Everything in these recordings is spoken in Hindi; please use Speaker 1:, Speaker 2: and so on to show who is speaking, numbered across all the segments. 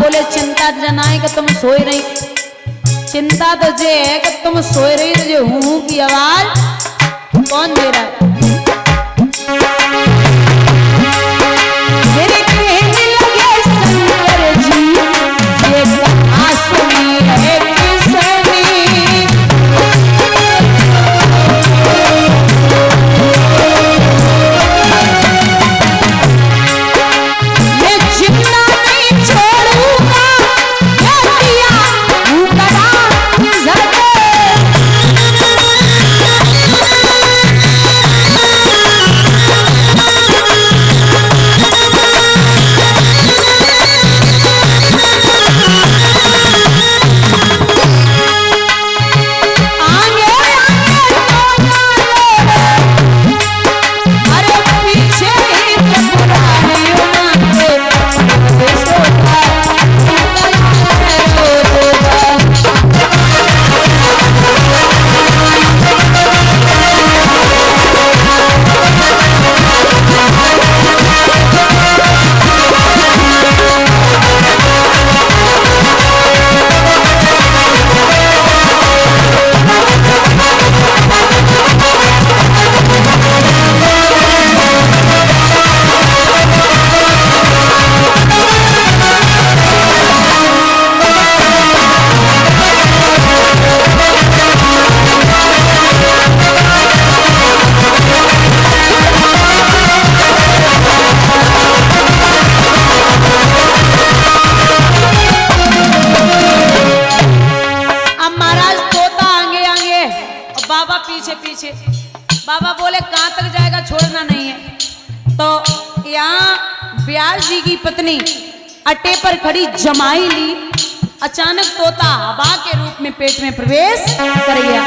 Speaker 1: बोले चिंता जनाए कि तुम सोए नहीं, चिंता तो ये है कि तुम सोए रही तो जो हूं की आवाज कौन दे रहा है। मेरे कहने लगे शंकर जी ये कहाँ सुनी है किसने, मैं जिंदा नहीं छोड़ूंगा ये दिया भूखड़ा जर पीछे पीछे। बाबा बोले कहां तक जाएगा, छोड़ना नहीं है। तो यहाँ व्यास जी की पत्नी अटे पर खड़ी जमाई ली, अचानक तोता हवा के रूप में पेट में प्रवेश कर गया।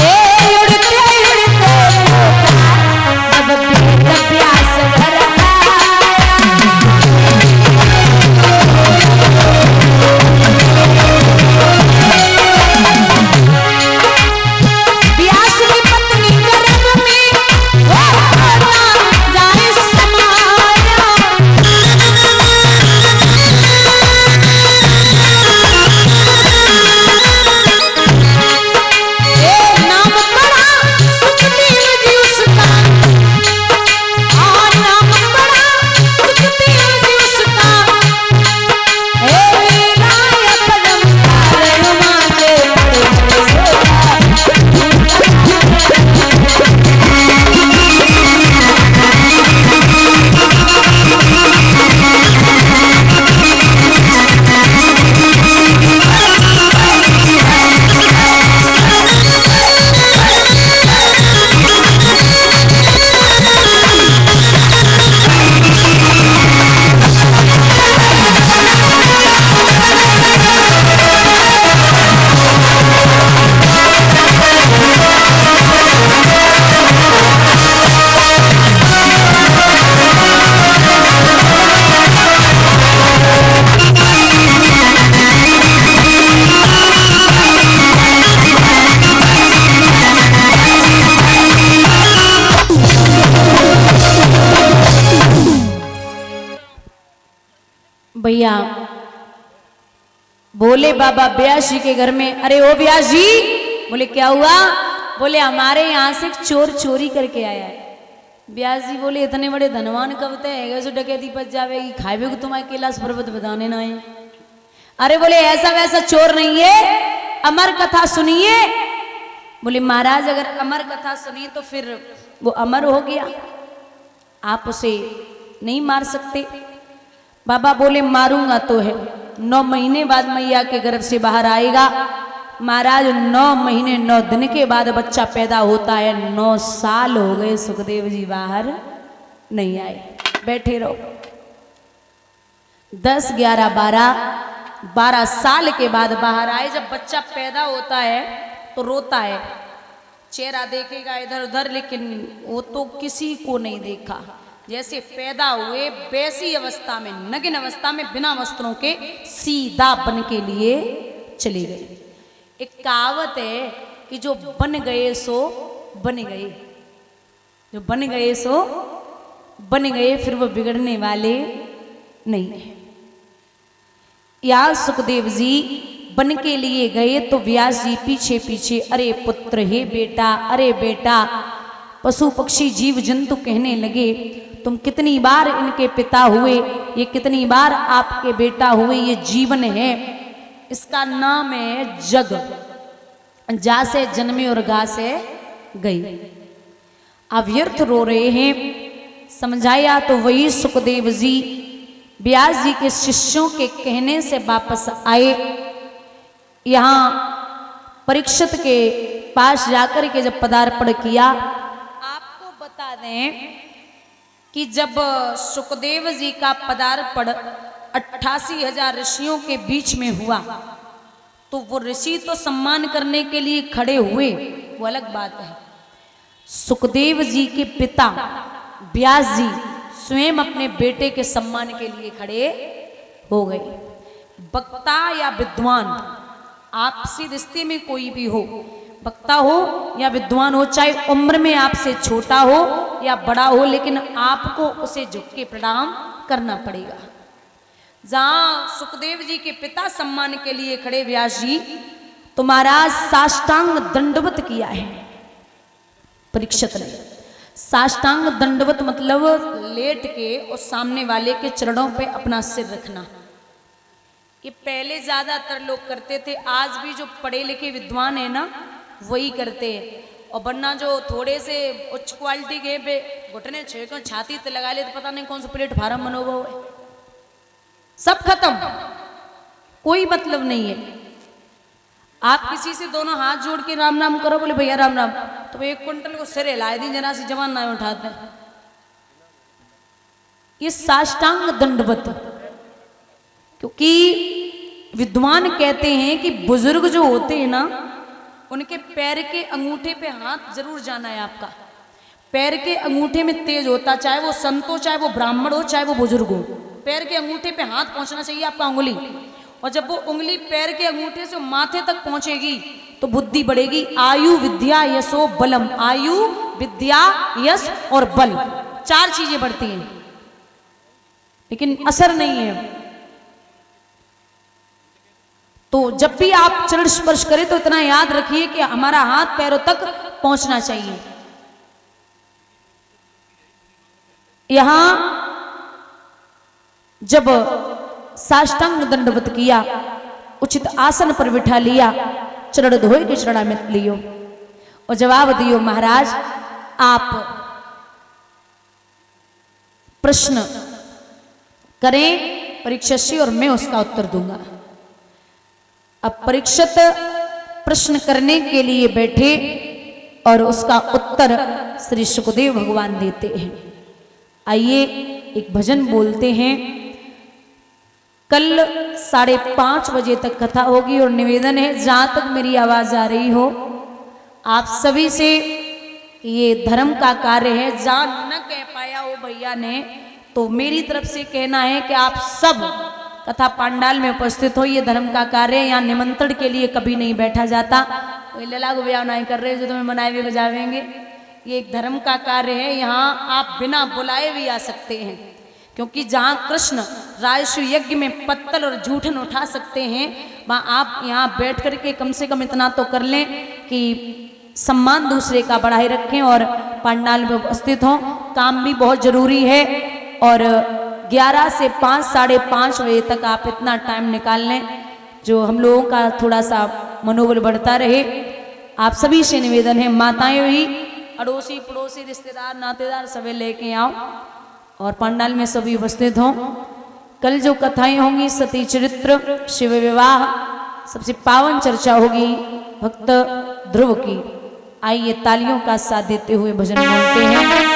Speaker 1: उड़ते उड़ते अब प्यास भर भैया बोले बाबा व्यास जी के घर में, अरे ओ व्यास जी, बोले क्या हुआ? बोले हमारे यहाँ से चोर चोरी करके आया है। व्यास जी बोले इतने बड़े धनवान कब थे जो डकैती बच जावेगी, खाएबे को तुम्हारे कैलाश पर्वत बताने ना है। अरे बोले ऐसा वैसा चोर नहीं है, अमर कथा सुनिए। बोले महाराज अगर अमर कथा सुनिए तो फिर वो अमर हो गया, आप उसे नहीं मार सकते। बाबा बोले मारूंगा तो है, 9 महीने बाद मैया के गर्भ से बाहर आएगा। महाराज 9 महीने 9 दिन के बाद बच्चा पैदा होता है। 9 साल हो गए सुखदेव जी बाहर नहीं आए, बैठे रहो। 10, 11, 12 साल के बाद बाहर आए। जब बच्चा पैदा होता है तो रोता है, चेहरा देखेगा इधर उधर, लेकिन वो तो किसी को नहीं देखा। जैसे पैदा हुए वैसी अवस्था में, नग्न अवस्था में, बिना वस्त्रों के सीधा बन के लिए चले गए। एक कहावत है कि जो बन गए सो बन गए, जो बन गए सो बन गए, फिर वो बिगड़ने वाले नहीं है। या सुखदेव जी वन के लिए गए तो व्यास जी पीछे पीछे, अरे पुत्र, हे बेटा, अरे बेटा। पशु पक्षी जीव जंतु कहने लगे, तुम कितनी बार इनके पिता हुए, ये कितनी बार आपके बेटा हुए, ये जीवन है, इसका नाम है जग। जा से जन्मे और गा से गई। अब व्यर्थ रो रहे हैं। समझाया तो वही सुखदेव जी व्यास जी के शिष्यों के कहने से वापस आए। यहाँ परीक्षित के पास जाकर के जब पदार्पण किया, आपको बता दें कि जब सुखदेव जी का पदार्पण 88,000 ऋषियों के बीच में हुआ तो वो ऋषि तो सम्मान करने के लिए खड़े हुए, वो अलग बात है। सुखदेव जी के पिता व्यास जी स्वयं अपने बेटे के सम्मान के लिए खड़े हो गए। वक्ता या विद्वान, आपसी रिश्ते में कोई भी हो, वक्ता हो या विद्वान हो, चाहे उम्र में आपसे छोटा हो या बड़ा हो, लेकिन आपको उसे झुक के प्रणाम करना पड़ेगा। जहां सुखदेव जी के पिता सम्मान के लिए खड़े व्यास जी, तो महाराज साष्टांग दंडवत किया है परीक्षित ने। साष्टांग दंडवत मतलब लेट के और सामने वाले के चरणों पे अपना सिर रखना। ये पहले ज्यादातर लोग करते थे, आज भी जो पढ़े लिखे विद्वान है ना वही करते हैं। और वरना जो थोड़े से उच्च क्वालिटी के पे घुटने छेड़ छाती ते लगा ले तो पता नहीं कौन सा प्लेटफार्म मनोभाव है, सब खत्म, कोई मतलब नहीं है। आप किसी से दोनों हाथ जोड़ के राम नाम करो, बोले भैया राम राम, तो 1 क्विंटल को सिर हिलाए दी, जरा सी जवान ना उठाते। ये साष्टांग दंडवत, क्योंकि विद्वान कहते हैं कि बुजुर्ग जो होते हैं ना, उनके पैर के अंगूठे पे हाथ जरूर जाना है आपका। पैर के अंगूठे में तेज होता, चाहे वो संत हो, चाहे वो ब्राह्मण हो, चाहे वो बुजुर्ग हो, पैर के अंगूठे पे हाथ पहुंचना चाहिए आपका, उंगली। और जब वो उंगली पैर के अंगूठे से माथे तक पहुंचेगी तो बुद्धि बढ़ेगी। आयु विद्या यशो बलम, आयु विद्या यश और बल, 4 चीजें बढ़ती हैं, लेकिन असर नहीं है। तो जब भी आप चरण स्पर्श करें तो इतना याद रखिए कि हमारा हाथ पैरों तक पहुंचना चाहिए। यहां जब साष्टांग दंडवत किया, उचित आसन पर बिठा लिया, चरण धोए के चरणामृत लियो और जवाब दियो, महाराज आप प्रश्न करें परीक्षित से और मैं उसका उत्तर दूंगा। अब परीक्षित प्रश्न करने के लिए बैठे और उसका उत्तर श्री सुखदेव भगवान देते हैं। आइए एक भजन बोलते हैं। कल 5:30 बजे तक कथा होगी और निवेदन है, जहां तक मेरी आवाज आ रही हो आप सभी से, ये धर्म का कार्य है। जहां न कह पाया हो भैया ने, तो मेरी तरफ से कहना है कि आप सब कथा पांडाल में उपस्थित हो। ये धर्म का कार्य है, यहाँ निमंत्रण के लिए कभी नहीं बैठा जाता। कोई लला को ब्याह नहीं कर रहे जो तुम्हें मनाए भी बजावेंगे। ये एक धर्म का कार्य है, यहाँ आप बिना बुलाए भी आ सकते हैं, क्योंकि जहाँ कृष्ण राजस्व यज्ञ में पत्तल और जूठन उठा सकते हैं, वहाँ आप यहाँ बैठ कर के कम से कम इतना तो कर लें कि सम्मान दूसरे का बढ़ाए रखें और पंडाल में उपस्थित हों। काम भी बहुत जरूरी है और 11 से 5, 5:30 बजे तक आप इतना टाइम निकाल लें जो हम लोगों का थोड़ा सा मनोबल बढ़ता रहे। आप सभी से निवेदन है, माताएं भी, अड़ोसी पड़ोसी रिश्तेदार नातेदार सभी लेके आओ और पंडाल में सभी उपस्थित हों। कल जो कथाएं होंगी सती चरित्र, शिव विवाह, सबसे पावन चर्चा होगी भक्त ध्रुव की। आइए तालियों का साथ देते हुए भजन बोलते हैं।